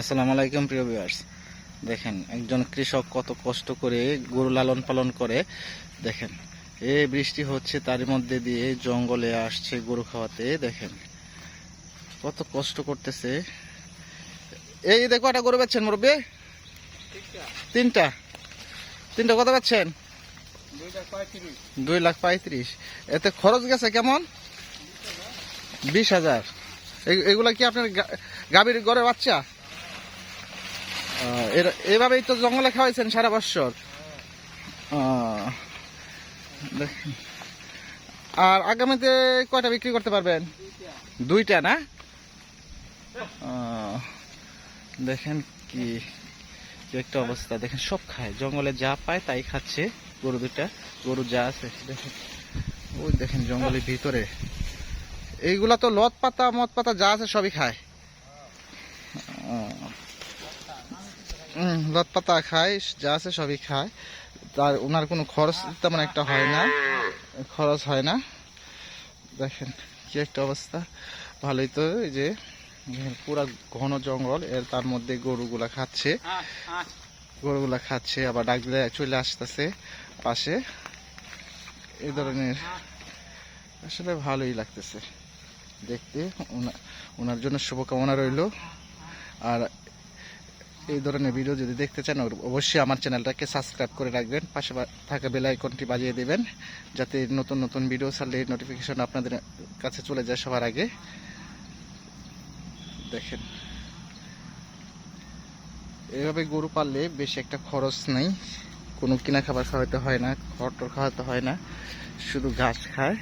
আসসালামু আলাইকুম প্রিয় ভিউয়ার্স। দেখেন একজন কৃষক কত কষ্ট করে গরু লালন পালন করে। দেখেন এই বৃষ্টি হচ্ছে, তার মধ্যে দিয়ে জঙ্গলে আসছে গরু খাওয়াতে। দেখেন কত কষ্ট করতেছে। এই দেখো, একটা গরু বেচছেন মুরব্বী? তিনটা। তিনটা কত বেচছেন? 2,35,000। এতে খরচ গেছে কেমন? 20,000। এগুলা কি আপনার গাভীর ঘরে বাচ্চা? এভাবেই তো জঙ্গলে খাওয়াইছেন সারা বছর। আর আগামীতে কয়টা বিক্রি করতে পারবেন? দুইটা না? দেখেন কি কি একটা অবস্থা। দেখেন সব খায়, জঙ্গলে যা পায় তাই খাচ্ছে গরু দুটা। গরু যা আছে দেখেন, ওই দেখেন জঙ্গলের ভিতরে এইগুলা তো লত পাতা মদ পাতা যা আছে সবই খায়। লত পাতা খায়, যা আছে সবই খায়। তার ওনার কোনো খরচ তেমন একটা হয় না, খরচ হয় না। দেখেন কি একটা অবস্থা। ভালোই তো, এই যে পুরা ঘন জঙ্গল, এর তার মধ্যে গরুগুলা খাচ্ছে। গরুগুলা খাচ্ছে, আবার ডাকলে চলে আসতেছে পাশে। এই ধরনের আসলে ভালোই লাগতেছে দেখতে। ওনার জন্য শুভকামনা রইল। আর এই ধরনের ভিডিও যদি দেখতে চান অবশ্যই আমার চ্যানেলটাকে সাবস্ক্রাইব করে রাখবেন, পাশে থাকা বেল আইকনটি বাজিয়ে দেবেন, যাতে নতুন নতুন ভিডিও ছাড়লে নোটিফিকেশন আপনাদের কাছে চলে যায় সবার আগে। দেখেন এইভাবে গরু পাললে বেশি একটা খরচ নেই, কোনো কিনা খাবার খাওয়াতে হয় না, খড় খাওয়াতে হয় না, শুধু ঘাস খায়,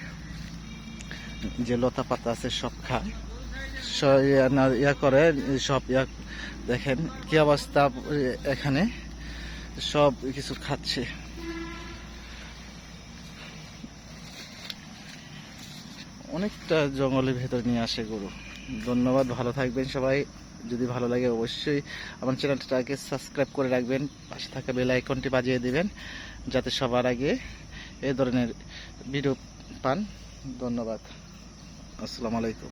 যে লতা পাতা আছে সব খায়, ইয়া করে সব ইয়া। দেখেন কি অবস্থা, এখানে সব কিছু খাচ্ছে। অনেকটা জঙ্গলের ভেতর নিয়ে আসে গরু। ধন্যবাদ, ভালো থাকবেন সবাই। যদি ভালো লাগে অবশ্যই আমার চ্যানেলটাকে সাবস্ক্রাইব করে রাখবেন, পাশে থাকা বেল আইকনটি বাজিয়ে দিবেন, যাতে সবার আগে এই ধরনের ভিডিও পান। ধন্যবাদ। আসসালামু আলাইকুম।